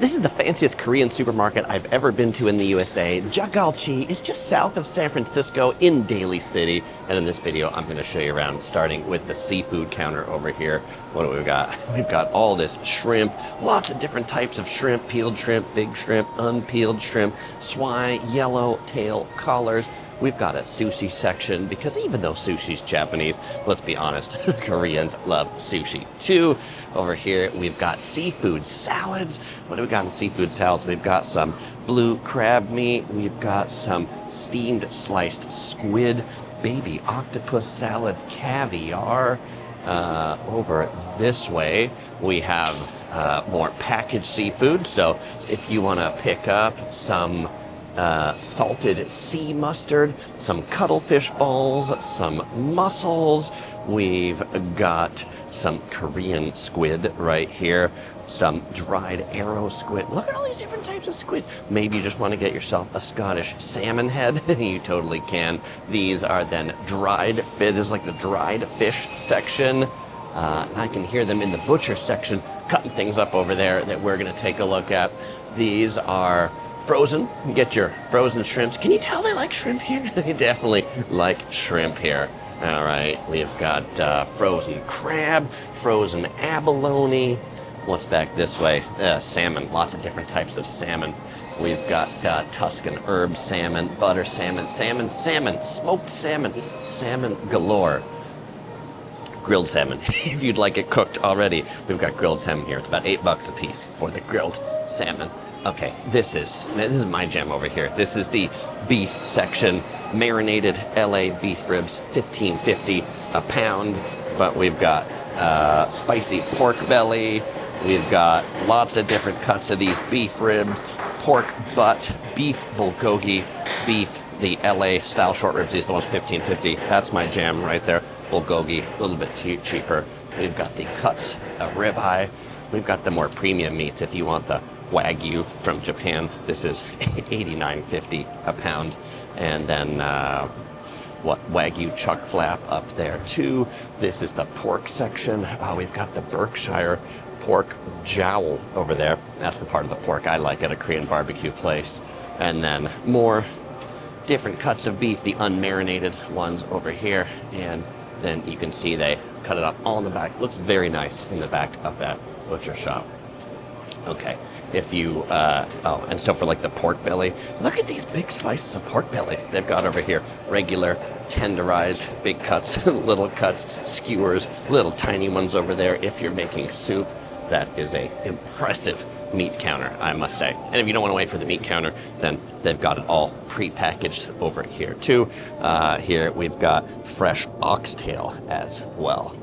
This is the fanciest Korean supermarket I've ever been to in the USA. Jagalchi is just south of San Francisco in Daly City. And in this video, I'm going to show you around, starting with the seafood counter over here. What do we got? We've got all this shrimp, lots of different types of shrimp, peeled shrimp, big shrimp, unpeeled shrimp, swai, yellow tail collars. We've got a sushi section because even though sushi's Japanese, let's be honest, Koreans love sushi too. Over here, we've got seafood salads. What do we got in seafood salads? We've got some blue crab meat. We've got some steamed sliced squid, baby octopus salad, caviar. Over this way, we have more packaged seafood. So if you want to pick up some salted sea mustard, some cuttlefish balls, some mussels. We've got some Korean squid right here, some dried arrow squid. Look at all these different types of squid. Maybe you just want to get yourself a Scottish salmon head. You totally can. These are then dried fish. This is like the dried fish section. I can hear them in the butcher section cutting things up over there that we're going to take a look at. These are frozen. You get your frozen shrimps. Can you tell they like shrimp here? They definitely like shrimp here. All right, we've got frozen crab, frozen abalone. What's back this way? Salmon, lots of different types of salmon. We've got Tuscan herb salmon, butter salmon, smoked salmon, salmon galore. Grilled salmon, if you'd like it cooked already. We've got grilled salmon here. It's about $8 a piece for the grilled salmon. Okay, this is my gem over here. This is the beef section. Marinated LA beef ribs, $15.50 a pound. But we've got spicy pork belly. We've got lots of different cuts of these beef ribs, pork butt, beef bulgogi, beef, the LA style short ribs. These are the ones $15.50. That's my jam right there. Bulgogi, a little bit cheaper. We've got the cuts of ribeye. We've got the more premium meats if you want the Wagyu from Japan. This is $89.50 a pound. And then Wagyu chuck flap up there too. This is the pork section. We've got the Berkshire pork jowl over there. That's the part of the pork I like at a Korean barbecue place. And then more different cuts of beef, the unmarinated ones over here. And then you can see they cut it up all in the back. Looks very nice in the back of that butcher shop. Okay. If you, and so for like the pork belly, look at these big slices of pork belly they've got over here. Regular, tenderized, big cuts, little cuts, skewers, little tiny ones over there. If you're making soup, that is a impressive meat counter, I must say. And if you don't want to wait for the meat counter, then they've got it all pre-packaged over here too. Here we've got fresh oxtail as well.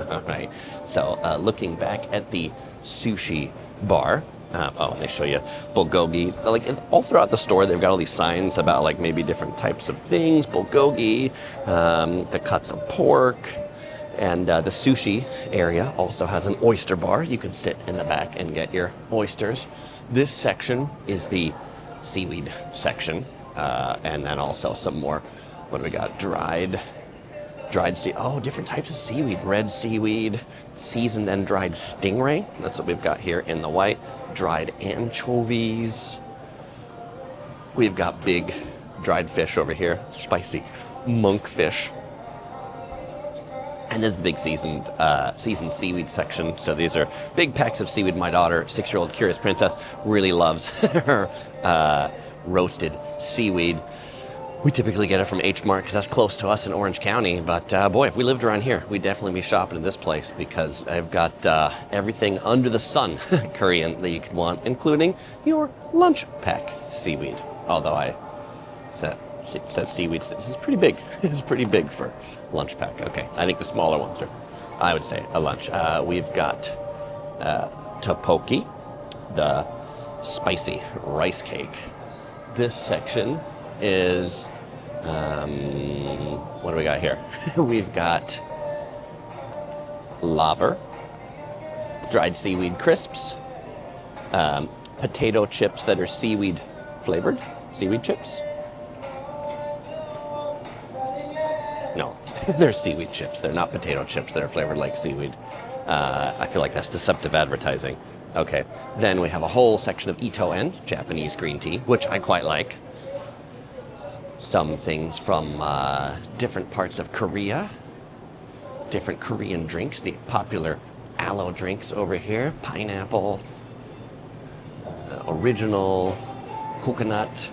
All right, so looking back at the sushi bar. They show you bulgogi. Like all throughout the store, they've got all these signs about like maybe different types of things. Bulgogi, the cuts of pork, and the sushi area also has an oyster bar. You can sit in the back and get your oysters. This section is the seaweed section, and then also some more. What do we got? Dried different types of seaweed. Red seaweed, seasoned and dried stingray. That's what we've got here in the white. Dried anchovies. We've got big dried fish over here. Spicy monkfish. And this is the big seasoned seaweed section. So these are big packs of seaweed. My daughter, 6-year-old curious princess, really loves her roasted seaweed. We typically get it from H Mart because that's close to us in Orange County. But boy, if we lived around here, we'd definitely be shopping at this place because I've got everything under the sun Korean that you could want, including your lunch pack seaweed. Although it says seaweed, this is pretty big. It's pretty big for lunch pack. Okay, I think the smaller ones are, I would say, a lunch. We've got Topokki, the spicy rice cake. This section is what do we got here? We've got laver, dried seaweed crisps, potato chips that are seaweed flavored, seaweed chips. No, they're seaweed chips. They're not potato chips that are flavored like seaweed. I feel like that's deceptive advertising. Okay, then we have a whole section of itoen, Japanese green tea, which I quite like. Some things from different parts of Korea, different Korean drinks, the popular aloe drinks over here, pineapple, original, coconut.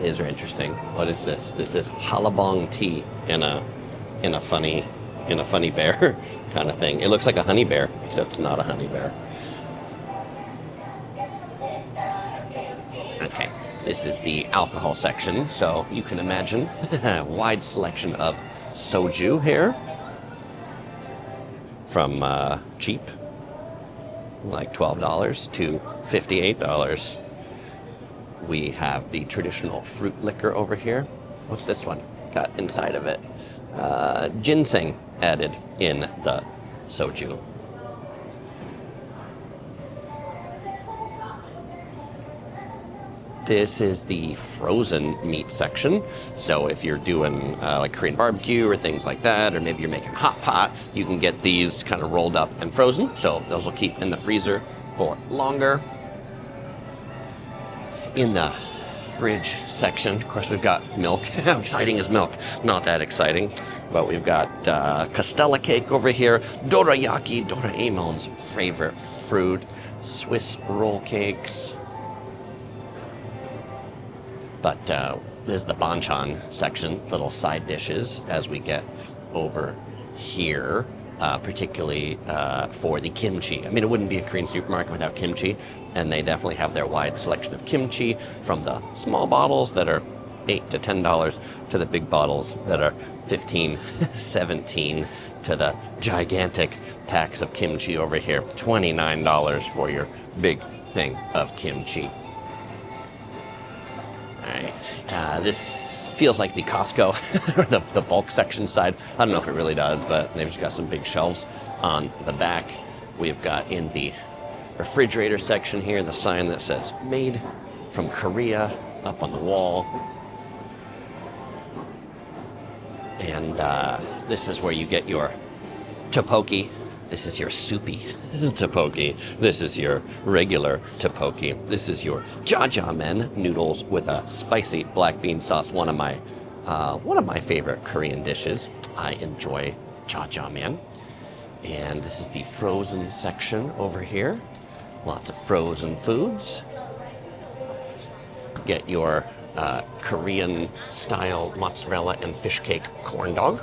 These are interesting. What is this? This is halabong tea in a funny bear kind of thing. It looks like a honey bear, except it's not a honey bear. Okay, this is the alcohol section, so you can imagine a wide selection of soju here, from cheap, like $12 to $58. We have the traditional fruit liquor over here. What's this one got inside of it? Ginseng added in the soju. This is the frozen meat section. So if you're doing like Korean barbecue or things like that, or maybe you're making hot pot, you can get these kind of rolled up and frozen. So those will keep in the freezer for longer. In the fridge section, of course, we've got milk. How exciting is milk? Not that exciting. But we've got castella cake over here, dorayaki, Doraemon's favorite fruit, Swiss roll cakes. But this is the Banchan section, little side dishes as we get over here, particularly for the kimchi. I mean, it wouldn't be a Korean supermarket without kimchi, and they definitely have their wide selection of kimchi, from the small bottles that are $8 to $10 to the big bottles that are $15, $17, to the gigantic packs of kimchi over here, $29 for your big thing of kimchi. All right, this feels like the Costco, or the bulk section side. I don't know if it really does, but they've just got some big shelves on the back. We've got in the refrigerator section here the sign that says "Made from Korea" up on the wall. And this is where you get your topokki. This is your soupy topokki. This is your regular topokki. This is your jjajangmyeon noodles with a spicy black bean sauce. One of my favorite Korean dishes. I enjoy jjajangmyeon. And this is the frozen section over here. Lots of frozen foods. Get your Korean style mozzarella and fish cake corn dog.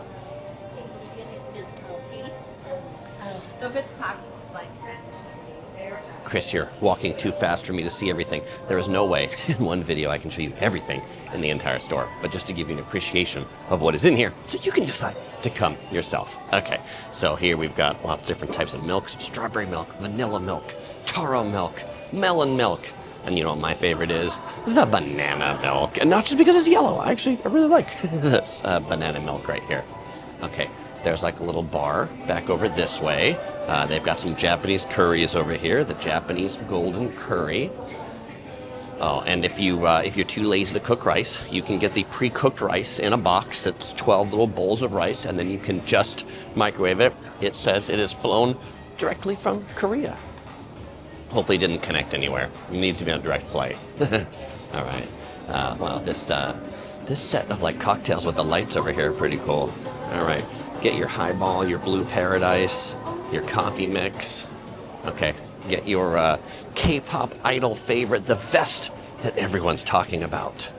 Chris, you're walking too fast for me to see everything. There is no way in one video I can show you everything in the entire store, but just to give you an appreciation of what is in here, so you can decide to come yourself. Okay, so here we've got lots of different types of milks: strawberry milk, vanilla milk, taro milk, melon milk, and you know what my favorite is? The banana milk. And not just because it's yellow. I really like this banana milk right here. Okay, there's like a little bar back over this way. They've got some Japanese curries over here, the Japanese golden curry. Oh, and if you're too lazy to cook rice, you can get the pre-cooked rice in a box. It's 12 little bowls of rice, and then you can just microwave it. It says it is flown directly from Korea. Hopefully it didn't connect anywhere. It needs to be on a direct flight. All right. Wow, this set of like cocktails with the lights over here are pretty cool. All right. Get your highball, your blue paradise, your coffee mix. Okay. Get your K-pop idol favorite, the vest that everyone's talking about.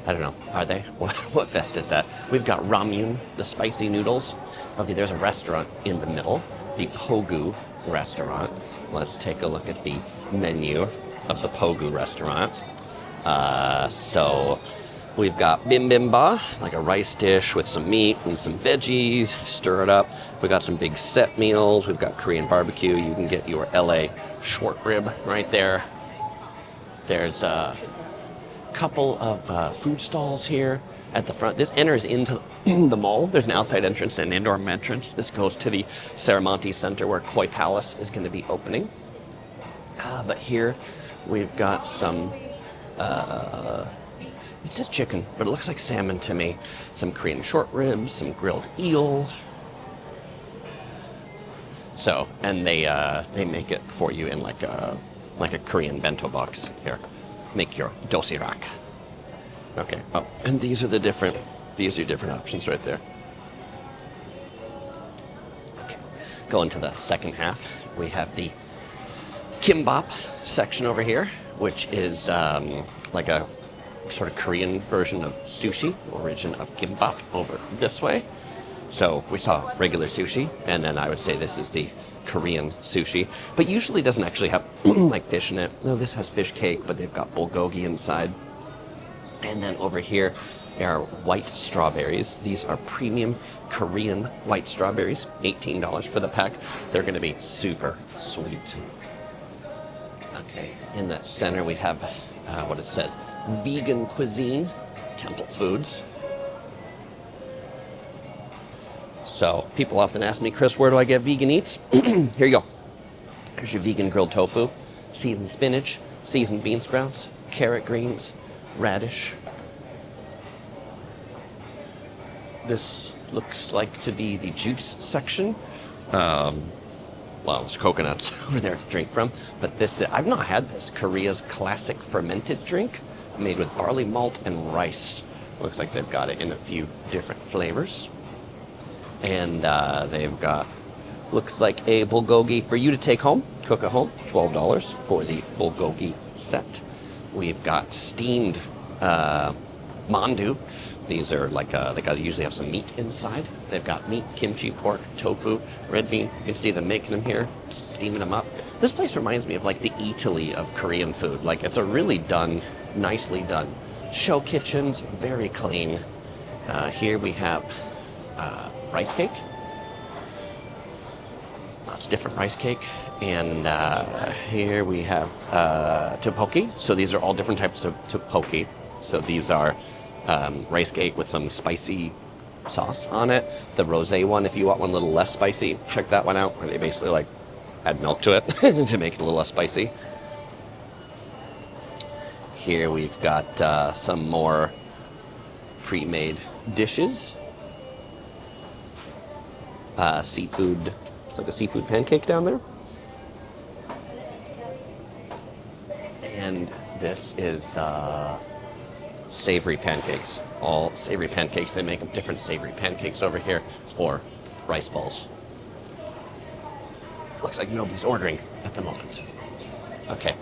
I don't know. Are they? What vest is that? We've got Ramen, the spicy noodles. Okay, there's a restaurant in the middle, the Pogu restaurant. Let's take a look at the menu of the Pogu restaurant. So we've got bibimbap, like a rice dish with some meat and some veggies. Stir it up. We got some big set meals. We've got Korean barbecue. You can get your LA short rib right there. There's a couple of food stalls here at the front. This enters into the mall. There's an outside entrance and an indoor entrance. This goes to the Serramonte Center where Koi Palace is going to be opening. But here we've got some, it says chicken, but it looks like salmon to me. Some Korean short ribs, some grilled eel, So, and they make it for you in like a Korean bento box. Here, make your dosirak. Okay. Oh, and these are different options right there. Okay. Going to the second half, we have the Kimbap section over here, which is like a sort of Korean version of sushi, origin of Kimbap over this way. So we saw regular sushi, and then I would say this is the Korean sushi, but usually doesn't actually have like fish in it. No, this has fish cake, but they've got bulgogi inside. And then over here are white strawberries. These are premium Korean white strawberries, $18 for the pack. They're going to be super sweet. Okay, in the center we have what it says, vegan cuisine, temple foods. So people often ask me, Chris, where do I get vegan eats? Here you go. Here's your vegan grilled tofu, seasoned spinach, seasoned bean sprouts, carrot greens, radish. This looks like to be the juice section. Well, there's coconuts over there to drink from. But this, I've not had this. Korea's classic fermented drink made with barley malt and rice. Looks like they've got it in a few different flavors. And they've got, looks like a bulgogi for you to take home, cook at home, $12 for the bulgogi set. We've got steamed mandu. These are like, they usually have some meat inside. They've got meat, kimchi, pork, tofu, red bean. You can see them making them here, steaming them up. This place reminds me of like the Italy of Korean food. Like it's a really done, nicely done. Show kitchens, very clean. Here we have rice cake. Lots of different rice cake. And here we have topokki. So these are all different types of topokki. So these are rice cake with some spicy sauce on it. The rosé one, if you want one a little less spicy, check that one out, where they basically like add milk to it to make it a little less spicy. Here we've got some more pre-made dishes. Seafood, it's like a seafood pancake down there. And this is savory pancakes. All savory pancakes. They make them different savory pancakes over here, or rice balls. Looks like nobody's ordering at the moment. Okay,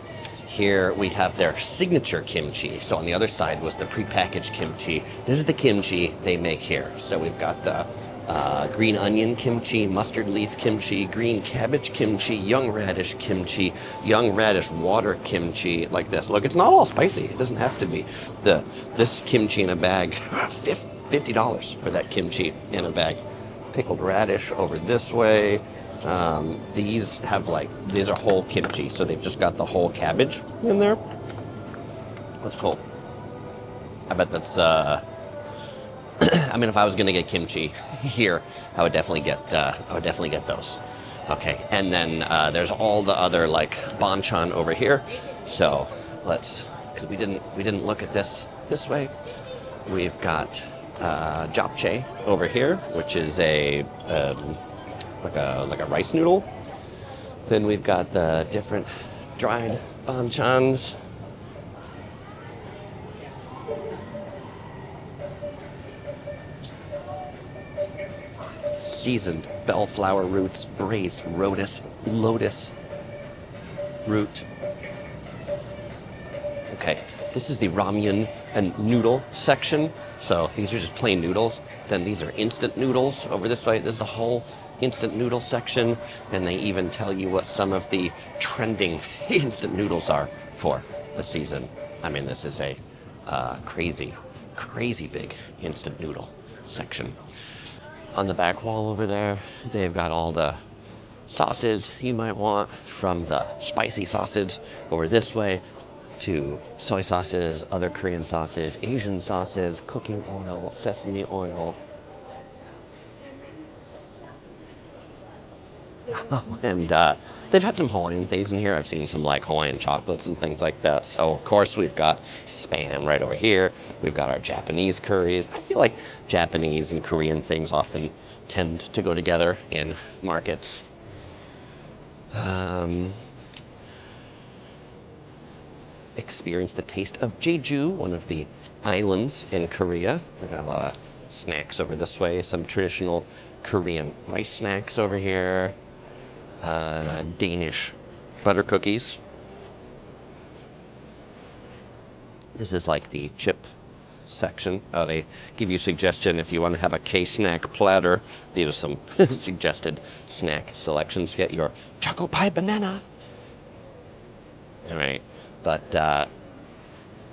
here we have their signature kimchi. So on the other side was the prepackaged kimchi. This is the kimchi they make here. So we've got the green onion kimchi, mustard leaf kimchi, green cabbage kimchi, young radish kimchi, young radish water kimchi, like this. Look, it's not all spicy. It doesn't have to be. This kimchi in a bag, $50 for that kimchi in a bag. Pickled radish over this way. These are whole kimchi, so they've just got the whole cabbage in there. That's cool. I bet that's I mean, if I was gonna get kimchi here, I would definitely get those. Okay, and then there's all the other like banchan over here. So because we didn't look at this way. We've got Japchae over here, which is a like a rice noodle. Then we've got the different dried banchans. Seasoned bellflower roots, braised lotus root. Okay, this is the ramen and noodle section. So these are just plain noodles. Then these are instant noodles over this way. This is the whole instant noodle section, and they even tell you what some of the trending instant noodles are for the season. I mean, this is a crazy big instant noodle section. On the back wall over there, they've got all the sauces you might want, from the spicy sausage over this way to soy sauces, other Korean sauces, Asian sauces, cooking oil, sesame oil. And they've had some Hawaiian things in here. I've seen some like Hawaiian chocolates and things like that. So of course we've got Spam right over here. We've got our Japanese curries. I feel like Japanese and Korean things often tend to go together in markets. Um, experience the taste of Jeju, one of the islands in Korea. We got a lot of snacks over this way, some traditional Korean rice snacks over here, Danish butter cookies. This is like the chip section. Oh, they give you suggestion if you want to have a K-snack platter. These are some suggested snack selections. Get your choco pie banana. All right, but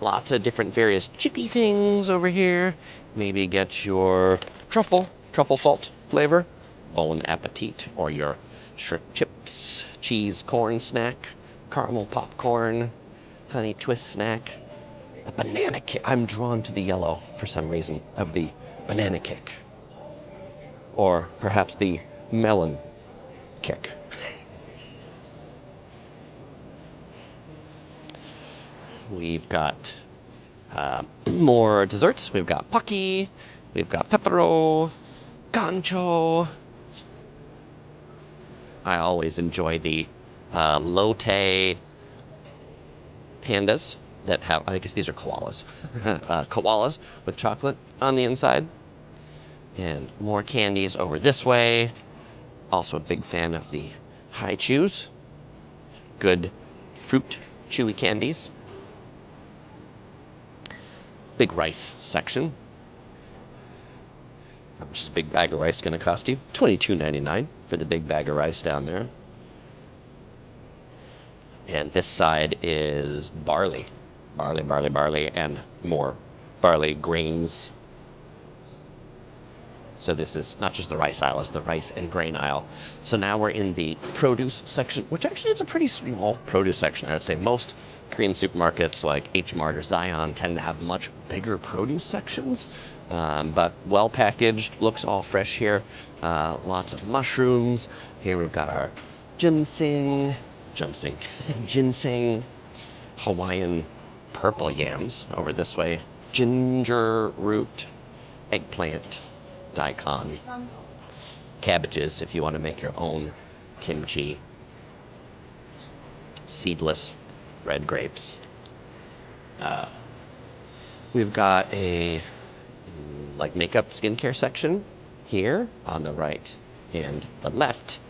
lots of different various chippy things over here. Maybe get your truffle salt flavor, bon appetit, or your shrimp chips, cheese corn snack, caramel popcorn, honey twist snack. The banana kick. I'm drawn to the yellow for some reason of the banana kick. Or perhaps the melon kick. We've got more desserts. We've got Pocky, we've got pepero, gancho. I always enjoy the lotte pandas that have, I guess these are koalas. Koalas with chocolate on the inside. And more candies over this way. Also a big fan of the high chews. Good fruit chewy candies. Big rice section. How much is a big bag of rice going to cost you? $22.99 for the big bag of rice down there. And this side is barley. Barley, and more barley grains. So this is not just the rice aisle, it's the rice and grain aisle. So now we're in the produce section, which actually is a pretty small produce section. I would say most Korean supermarkets like H Mart or Zion tend to have much bigger produce sections, but well packaged, looks all fresh here. Lots of mushrooms. Here we've got our ginseng, Hawaiian purple yams over this way, ginger root, eggplant, daikon, cabbages if you want to make your own kimchi, seedless red grapes. We've got a like makeup skincare section here on the right and the left.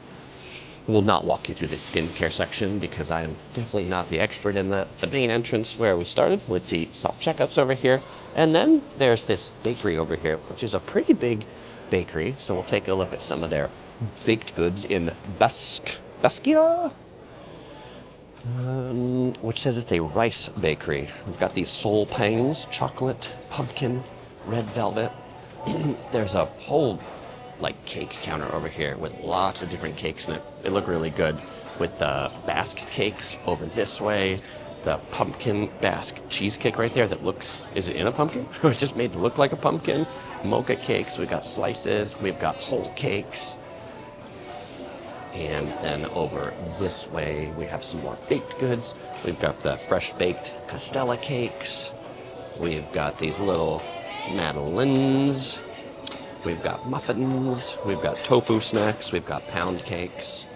Will not walk you through the skincare section because I am definitely not the expert in that. The main entrance where we started with the self-checkouts over here. And then there's this bakery over here, which is a pretty big bakery. So we'll take a look at some of their baked goods in Baskia, which says it's a rice bakery. We've got these soul pangs, chocolate, pumpkin, red velvet. There's a whole like cake counter over here with lots of different cakes in it. They look really good with the Basque cakes over this way. The pumpkin Basque cheesecake right there that looks, is it in a pumpkin? It's just made to look like a pumpkin. Mocha cakes, we've got slices, we've got whole cakes. And then over this way, we have some more baked goods. We've got the fresh baked castella cakes. We've got these little madeleines. We've got muffins, we've got tofu snacks, we've got pound cakes,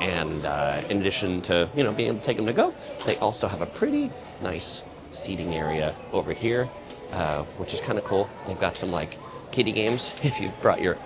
and in addition to, you know, being able to take them to go, they also have a pretty nice seating area over here, which is kind of cool. They've got some like kiddie games. If you've brought your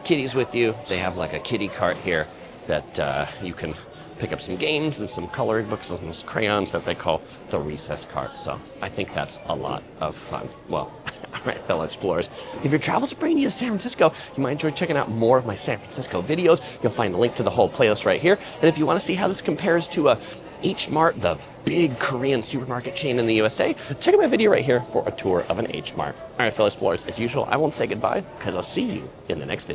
kiddies with you, they have like a kiddie cart here that you can pick up some games and some colored books and some crayons that they call the recess cart. So I think that's a lot of fun. Well, all right, fellow explorers, if your travels bring you to San Francisco, you might enjoy checking out more of my San Francisco videos. You'll find a link to the whole playlist right here. And if you want to see how this compares to a H Mart, the big Korean supermarket chain in the USA, check out my video right here for a tour of an H Mart. All right, fellow explorers, as usual, I won't say goodbye because I'll see you in the next video.